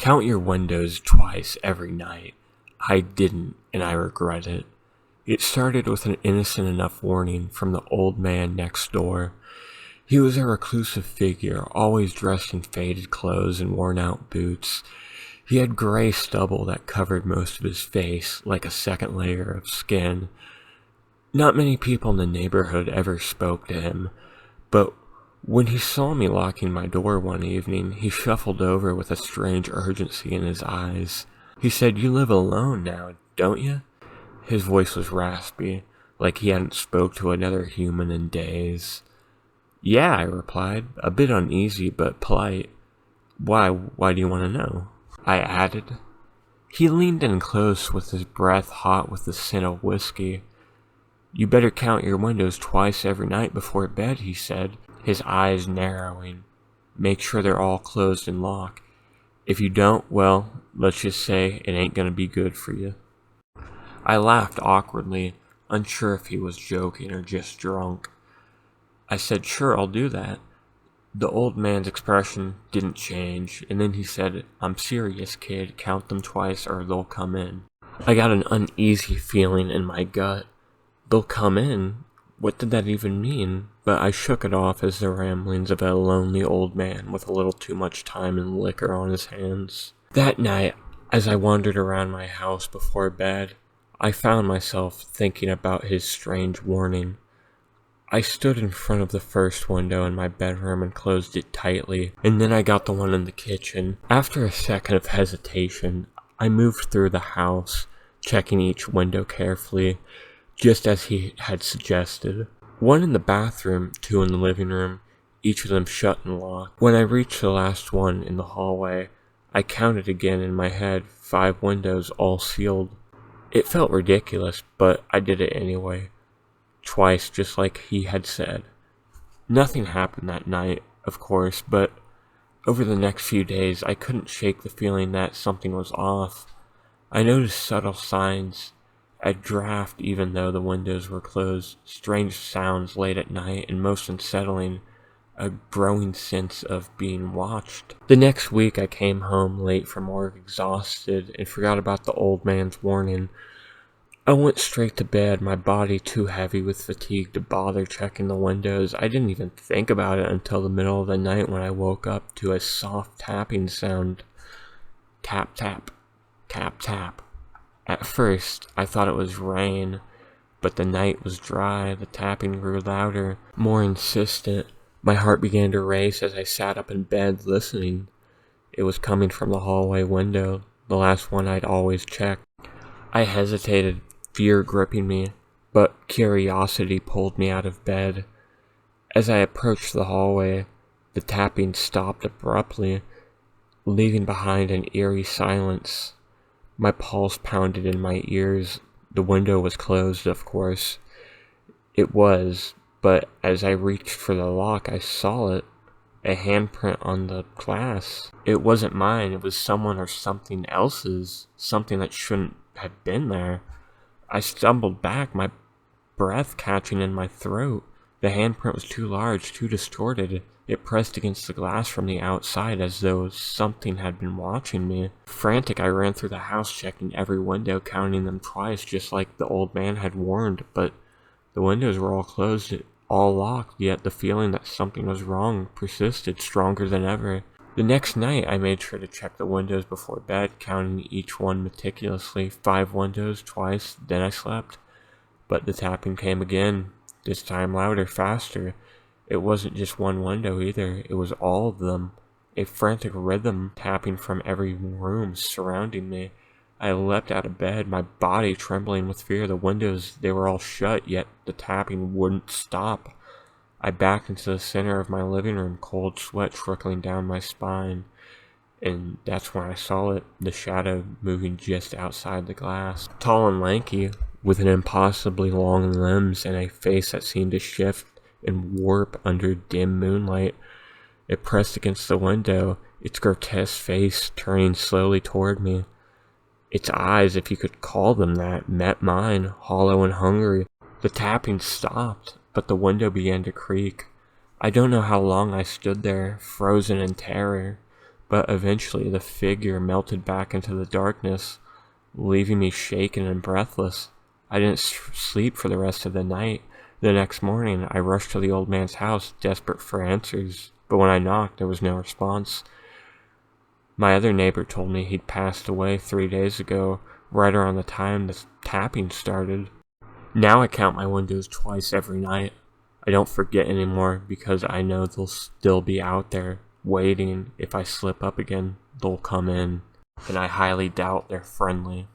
Count your windows twice every night. I didn't, and I regret it. It started with an innocent enough warning from the old man next door. He was a reclusive figure, always dressed in faded clothes and worn-out boots. He had gray stubble that covered most of his face, like a second layer of skin. Not many people in the neighborhood ever spoke to him, but when he saw me locking my door one evening, he shuffled over with a strange urgency in his eyes. He said, "You live alone now, don't you?" His voice was raspy, like he hadn't spoke to another human in days. "Yeah," I replied, a bit uneasy but polite. Why do you want to know?" I added. He leaned in close with his breath hot with the scent of whiskey. "You better count your windows twice every night before bed," he said, his eyes narrowing. "Make sure they're all closed and locked. If you don't, well, let's just say it ain't gonna be good for you." I laughed awkwardly, unsure if he was joking or just drunk. I said, "Sure, I'll do that." The old man's expression didn't change, and then he said, "I'm serious, kid. Count them twice or they'll come in." I got an uneasy feeling in my gut. "They'll come in?" What did that even mean? But I shook it off as the ramblings of a lonely old man with a little too much time and liquor on his hands. That night, as I wandered around my house before bed, I found myself thinking about his strange warning. I stood in front of the first window in my bedroom and closed it tightly, and then I got the one in the kitchen. After a second of hesitation, I moved through the house, checking each window carefully, just as he had suggested. One in the bathroom, two in the living room, each of them shut and locked. When I reached the last one in the hallway, I counted again in my head, 5 windows, all sealed. It felt ridiculous, but I did it anyway. Twice, just like he had said. Nothing happened that night, of course, but over the next few days, I couldn't shake the feeling that something was off. I noticed subtle signs. A draft even though the windows were closed, strange sounds late at night, and most unsettling, a growing sense of being watched. The next week I came home late from work exhausted and forgot about the old man's warning. I went straight to bed, my body too heavy with fatigue to bother checking the windows. I didn't even think about it until the middle of the night when I woke up to a soft tapping sound. Tap, tap, tap, tap. At first, I thought it was rain, but the night was dry, the tapping grew louder, more insistent. My heart began to race as I sat up in bed listening. It was coming from the hallway window, the last one I'd always checked. I hesitated, fear gripping me, but curiosity pulled me out of bed. As I approached the hallway, the tapping stopped abruptly, leaving behind an eerie silence. My pulse pounded in my ears. The window was closed, of course. It was, but as I reached for the lock, I saw it. A handprint on the glass. It wasn't mine, it was someone or something else's. Something that shouldn't have been there. I stumbled back, my breath catching in my throat. The handprint was too large, too distorted. It pressed against the glass from the outside as though something had been watching me. Frantic, I ran through the house, checking every window, counting them twice, just like the old man had warned, but the windows were all closed, all locked, yet the feeling that something was wrong persisted, stronger than ever. The next night, I made sure to check the windows before bed, counting each one meticulously, 5 windows, twice, then I slept. But the tapping came again, this time louder, faster. It wasn't just one window either, it was all of them. A frantic rhythm tapping from every room surrounding me. I leapt out of bed, my body trembling with fear. The windows, they were all shut, yet the tapping wouldn't stop. I backed into the center of my living room, cold sweat trickling down my spine. And that's when I saw it, the shadow moving just outside the glass. Tall and lanky, with an impossibly long limbs and a face that seemed to shift and warp under dim moonlight. It pressed against the window, its grotesque face turning slowly toward me. Its eyes, if you could call them that, met mine, hollow and hungry. The tapping stopped, but the window began to creak. I don't know how long I stood there, frozen in terror, but eventually the figure melted back into the darkness, leaving me shaken and breathless. I didn't sleep for the rest of the night. The next morning, I rushed to the old man's house, desperate for answers, but when I knocked, there was no response. My other neighbor told me he'd passed away 3 days ago, right around the time the tapping started. Now I count my windows twice every night. I don't forget anymore because I know they'll still be out there, waiting. If I slip up again, they'll come in, and I highly doubt they're friendly.